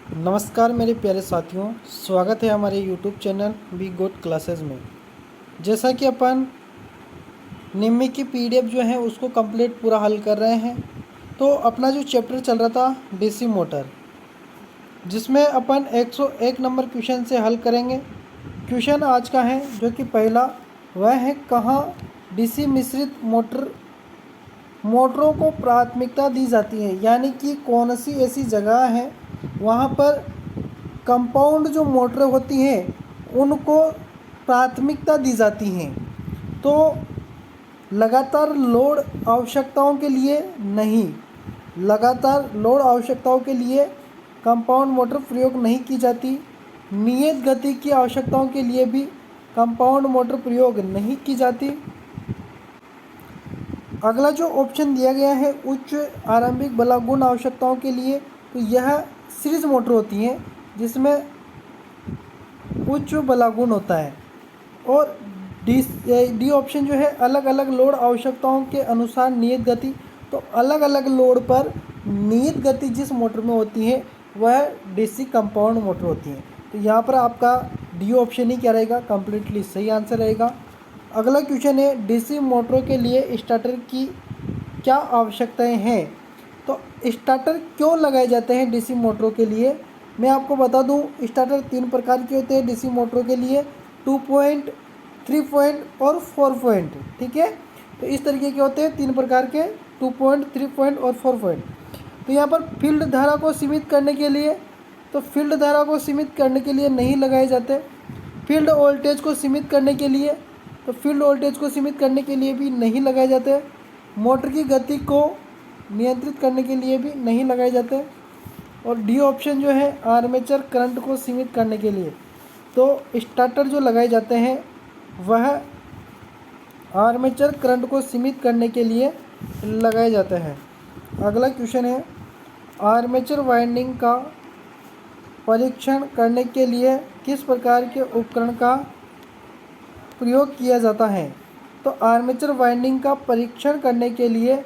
नमस्कार मेरे प्यारे साथियों, स्वागत है हमारे YouTube channel be good classes में। जैसा कि अपन निम्मी की पीडीएफ जो है उसको कंप्लीट पूरा हल कर रहे हैं, तो अपना जो चैप्टर चल रहा था डीसी मोटर, जिसमें अपन 101 नंबर क्वेश्चन से हल करेंगे। क्वेश्चन आज का है जो कि पहला वह है, कहाँ डीसी मिश्रित मोटरों को प्राथमिकता दी जाती है, यानी कि कौन सी ऐसी जगह है वहाँ पर कंपाउंड जो मोटर होती हैं उनको प्राथमिकता दी जाती हैं। तो लगातार लोड आवश्यकताओं के लिए नहीं, लगातार लोड आवश्यकताओं के लिए कंपाउंड मोटर प्रयोग नहीं की जाती। नियत गति की आवश्यकताओं के लिए भी कंपाउंड मोटर प्रयोग नहीं की जाती। अगला जो ऑप्शन दिया गया है उच्च आरंभिक बलागुण आवश्यकताओं के लिए, तो यह सीरीज मोटर होती हैं जिसमें उच्च बलागुण होता है। और डी ऑप्शन जो है अलग अलग लोड आवश्यकताओं के अनुसार नियत गति, तो अलग अलग लोड पर नियत गति जिस मोटर में होती है वह डीसी कंपाउंड मोटर होती है। तो यहाँ पर आपका डी ऑप्शन ही क्या रहेगा, कम्प्लीटली सही आंसर रहेगा। अगला क्वेश्चन है, डीसी मोटरों के लिए स्टार्टर की क्या आवश्यकताएं हैं। तो स्टार्टर क्यों लगाए जाते हैं डीसी मोटरों के लिए, मैं आपको बता दूं। स्टार्टर 3 प्रकार के होते हैं डीसी मोटरों के लिए, 2 पॉइंट, 3 पॉइंट और 4 पॉइंट। ठीक है, तो इस तरीके के होते हैं 3 प्रकार के, 2 पॉइंट, 3 पॉइंट और 4 पॉइंट। तो यहाँ पर फील्ड धारा को सीमित करने के लिए, तो फील्ड धारा को सीमित करने के लिए नहीं लगाए जाते। फील्ड वोल्टेज को सीमित करने के लिए, तो फील्ड वोल्टेज को सीमित करने के लिए भी नहीं लगाए जाते। मोटर की गति को नियंत्रित करने के लिए भी नहीं लगाए जाते। और डी ऑप्शन जो है आर्मेचर करंट को सीमित करने के लिए। तो स्टार्टर जो लगाए जाते हैं वह आर्मेचर करंट को सीमित करने के लिए लगाए जाते हैं। अगला क्वेश्चन है, आर्मेचर वाइंडिंग का परीक्षण करने के लिए किस प्रकार के उपकरण का प्रयोग किया जाता है। तो आर्मेचर वाइंडिंग का परीक्षण करने के लिए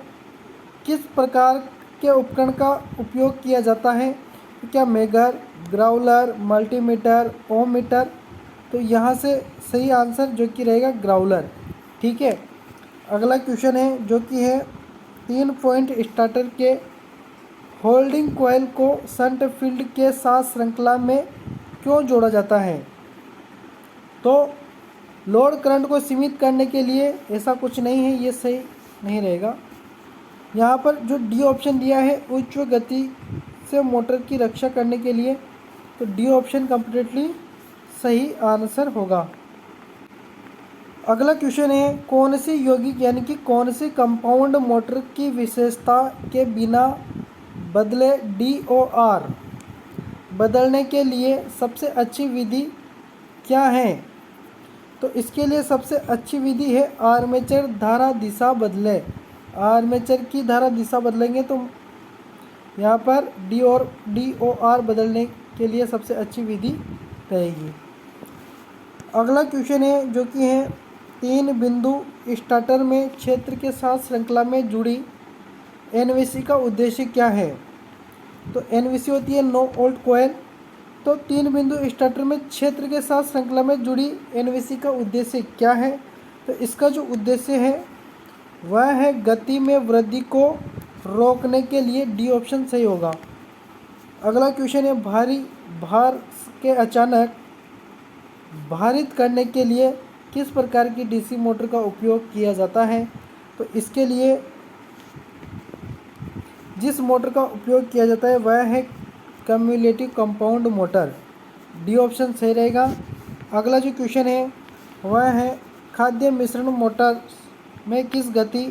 किस प्रकार के उपकरण का उपयोग किया जाता है। तो क्या मेगर, ग्राउलर, मल्टीमीटर, ओम मीटर। तो यहाँ से सही आंसर जो कि रहेगा ग्राउलर। ठीक है, अगला क्वेश्चन है जो कि है, 3 पॉइंट स्टार्टर के होल्डिंग कॉइल को शंट फील्ड के साथ श्रृंखला में क्यों जोड़ा जाता है। तो लोड करंट को सीमित करने के लिए, ऐसा कुछ नहीं है, ये सही नहीं रहेगा। यहाँ पर जो डी ऑप्शन दिया है उच्च गति से मोटर की रक्षा करने के लिए, तो डी ऑप्शन कम्प्लीटली सही आंसर होगा। अगला क्वेश्चन है, कौन सी यौगिक यानी कि कौन सी कंपाउंड मोटर की विशेषता के बिना बदले DOR बदलने के लिए सबसे अच्छी विधि क्या है। तो इसके लिए सबसे अच्छी विधि है आर्मेचर धारा दिशा बदले। आर्मेचर की धारा दिशा बदलेंगे तो यहाँ पर DOR बदलने के लिए सबसे अच्छी विधि रहेगी। अगला क्वेश्चन है जो कि है, 3 बिंदु स्टार्टर में क्षेत्र के साथ श्रृंखला में जुड़ी NVC का उद्देश्य क्या है। तो NVC होती है नो वोल्ट कॉइल। तो 3 बिंदु स्टार्टर में क्षेत्र के साथ श्रृंखला में जुड़ी NVC का उद्देश्य क्या है। तो इसका जो उद्देश्य है वह है गति में वृद्धि को रोकने के लिए। डी ऑप्शन सही होगा। अगला क्वेश्चन है, भारी भार के अचानक भारित करने के लिए किस प्रकार की डीसी मोटर का उपयोग किया जाता है। तो इसके लिए जिस मोटर का उपयोग किया जाता है वह है cumulative compound motor. D option सही रहेगा। अगला जो क्वेश्चन है वह है, खाद्य मिश्रण मोटर में किस गति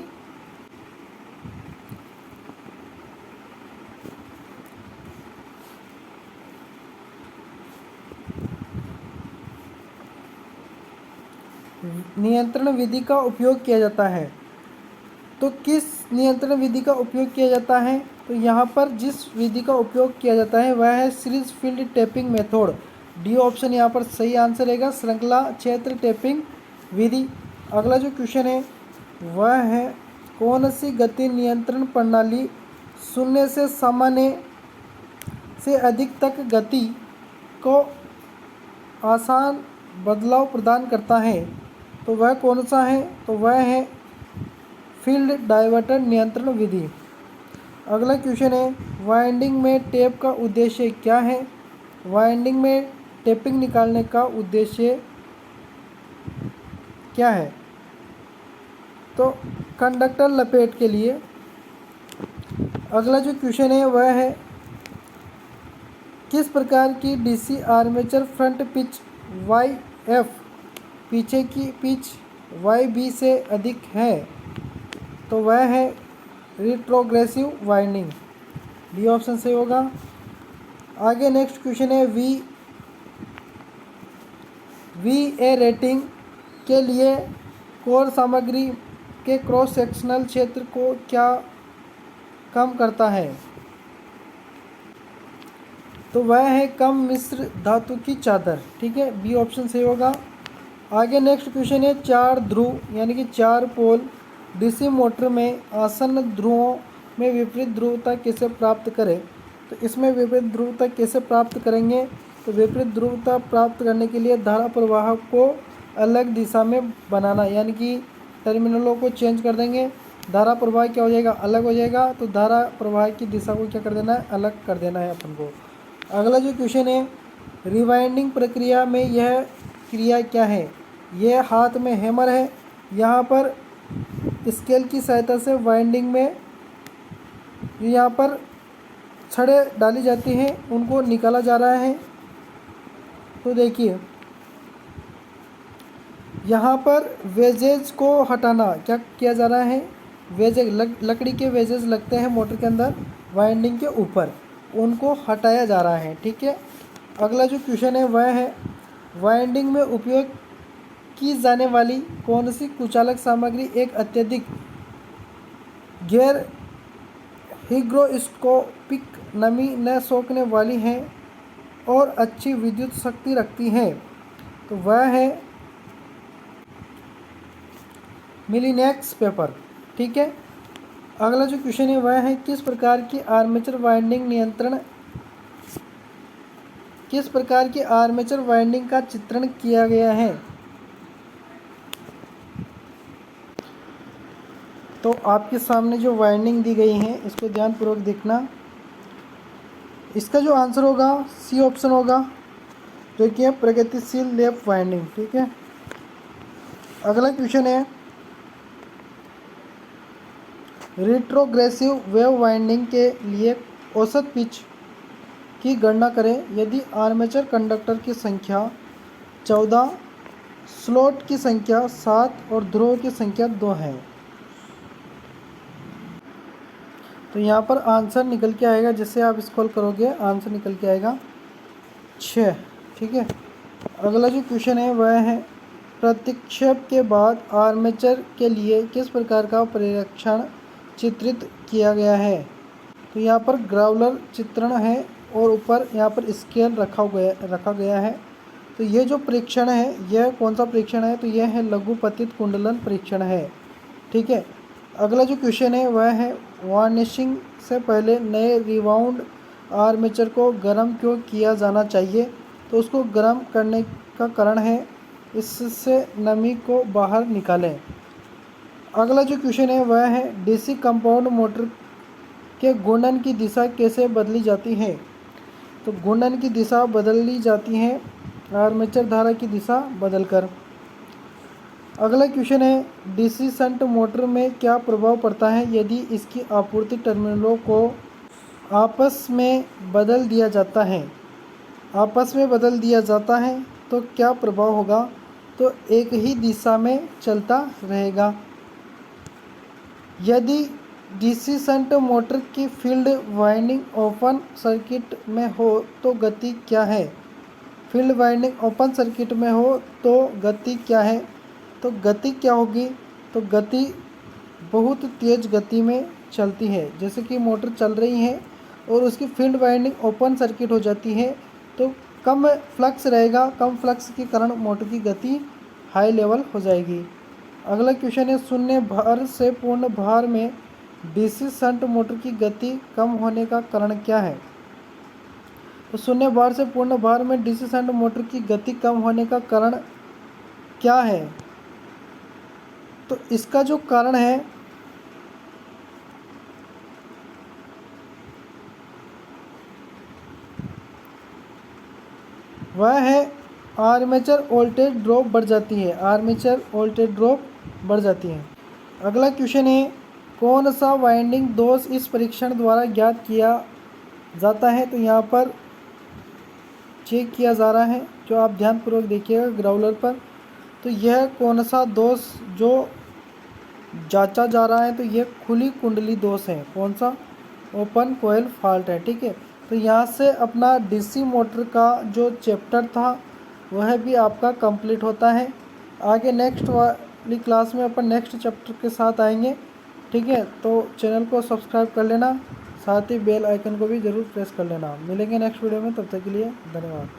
नियंत्रण विधि का उपयोग किया जाता है। तो किस नियंत्रण विधि का उपयोग किया जाता है। तो यहाँ पर जिस विधि का उपयोग किया जाता है वह है series field tapping method. D option यहाँ पर सही आंसर रहेगा, श्रृंखला क्षेत्र टैपिंग विधि। अगला जो क्वेश्चन है वह है, कौन सी गति नियंत्रण प्रणाली शून्य से सामान्य से अधिक तक गति को आसान बदलाव प्रदान करता है, तो वह कौन सा है? तो वह है फील्ड डाइवर्टर नियंत्रण विधि। अगला क्वेश्चन है, वाइंडिंग में टेप का उद्देश्य क्या है? वाइंडिंग में टेपिंग निकालने का उद्देश्य क्या है? तो कंडक्टर लपेट के लिए। अगला जो क्वेश्चन है वह है, किस प्रकार की DC armature front pitch YF पीछे की पिच YB से अधिक है? तो वह है रिट्रोग्रेसिव वाइंडिंग। डी ऑप्शन सही होगा। आगे नेक्स्ट क्वेश्चन है, VA रेटिंग के लिए कोर सामग्री के क्रॉस सेक्शनल क्षेत्र को क्या कम करता है? तो वह है कम मिश्र धातु की चादर। ठीक है, बी ऑप्शन सही होगा। आगे नेक्स्ट क्वेश्चन है, 4 ध्रुव यानी कि 4 पोल डीसी मोटर में आसन्न ध्रुवों में विपरीत ध्रुवता कैसे प्राप्त करें? तो इसमें विपरीत ध्रुवता कैसे प्राप्त करेंगे? तो विपरीत ध्रुवता प्राप्त करने के लिए धारा प्रवाह को अलग दिशा में बनाना, यानी कि टर्मिनलों को चेंज कर देंगे। धारा प्रवाह क्या हो जाएगा? अलग हो जाएगा। तो धारा प्रवाह की दिशा को क्या कर देना है? अलग कर देना है अपन को। अगला जो क्वेश्चन है, रिवाइंडिंग प्रक्रिया में यह क्रिया क्या है? यह हाथ में हैमर है। यहाँ पर स्केल की सहायता से वाइंडिंग में यहाँ पर छड़ें डाली जाती हैं, उनको निकाला जा रहा है। तो देखिए यहाँ पर वेजेज को हटाना क्या किया जा रहा है? वेजेज लकड़ी के वेजेज लगते हैं मोटर के अंदर वाइंडिंग के ऊपर, उनको हटाया जा रहा है। ठीक है। अगला जो क्वेश्चन है वह है, वाइंडिंग में उपयोग की जाने वाली कौन सी कुचालक सामग्री एक अत्यधिक गैर हिग्रोस्कोपिक नमी न सोखने वाली है और अच्छी विद्युत शक्ति रखती है? तो वह है मिलीनेक्स पेपर। ठीक है। अगला जो क्वेश्चन है वह है, किस प्रकार की आर्मेचर वाइंडिंग का चित्रण किया गया है? तो आपके सामने जो वाइंडिंग दी गई है इसको ध्यानपूर्वक देखना। इसका जो आंसर होगा सी ऑप्शन होगा, जो कि है प्रगतिशील लैप वाइंडिंग। ठीक है। अगला क्वेश्चन है, रिट्रोग्रेसिव वेव वाइंडिंग के लिए औसत पिच की गणना करें यदि आर्मेचर कंडक्टर की संख्या 14, स्लॉट की संख्या 7 और ध्रुव की संख्या 2 है। तो यहाँ पर आंसर निकल के आएगा, जैसे आप स्क्रॉल करोगे आंसर निकल के आएगा 6। ठीक है। अगला जो क्वेश्चन है वह है, प्रतिक्षेप के बाद आर्मेचर के लिए किस प्रकार का परीक्षण चित्रित किया गया है? तो यहाँ पर ग्राउलर चित्रण है और ऊपर यहाँ पर स्केल रखा गया है। तो ये जो परीक्षण है यह कौन सा परीक्षण है? तो यह है लघुपतित कुंडलन परीक्षण है। ठीक है। अगला जो क्वेश्चन है वह है, वार्निशिंग से पहले नए रिवाउंड आर्मेचर को गर्म क्यों किया जाना चाहिए? तो उसको गर्म करने का कारण है इससे नमी को बाहर निकालें। अगला जो क्वेश्चन है वह है, डीसी कंपाउंड मोटर के घूर्णन की दिशा कैसे बदली जाती है? तो घूर्णन की दिशा बदली जाती है आर्मेचर धारा की दिशा बदलकर। अगला क्वेश्चन है, डीसी शंट मोटर में क्या प्रभाव पड़ता है यदि इसकी आपूर्ति टर्मिनलों को आपस में बदल दिया जाता है? आपस में बदल दिया जाता है तो क्या प्रभाव होगा? तो एक ही दिशा में चलता रहेगा। यदि डीसी शंट मोटर की फील्ड वाइंडिंग ओपन सर्किट में हो तो गति क्या है? फील्ड वाइंडिंग ओपन सर्किट में हो तो गति क्या है? तो गति क्या होगी? तो गति बहुत तेज़ गति में चलती है। जैसे कि मोटर चल रही है और उसकी फील्ड वाइंडिंग ओपन सर्किट हो जाती है तो कम फ्लक्स रहेगा, कम फ्लक्स के कारण मोटर की गति हाई लेवल हो जाएगी। अगला क्वेश्चन है, शून्य भार से पूर्ण भार में डीसी शंट मोटर की गति कम होने का कारण क्या है? तो शून्य भार से पूर्ण भार में डीसी शंट मोटर की गति कम होने का कारण क्या है? तो इसका जो कारण है वह है आर्मेचर वोल्टेज ड्रॉप बढ़ जाती है, आर्मेचर वोल्टेज ड्रॉप बढ़ जाती है। अगला क्वेश्चन है, कौन सा वाइंडिंग दोष इस परीक्षण द्वारा ज्ञात किया जाता है? तो यहाँ पर चेक किया जा रहा है, जो आप ध्यानपूर्वक देखिएगा ग्राउलर पर। तो यह कौन सा दोष जो जांचा जा रहा है? तो यह खुली कुंडली दोष है। कौन सा? ओपन कोयल फॉल्ट है। ठीक है, तो यहाँ से अपना डीसी मोटर का जो चैप्टर था वह भी आपका कंप्लीट होता है। आगे नेक्स्ट वाली क्लास में अपन नेक्स्ट चैप्टर के साथ आएंगे। ठीक है, तो चैनल को सब्सक्राइब कर लेना, साथ ही बेल आइकन को भी ज़रूर प्रेस कर लेना। मिलेंगे नेक्स्ट वीडियो में, तब तक के लिए धन्यवाद।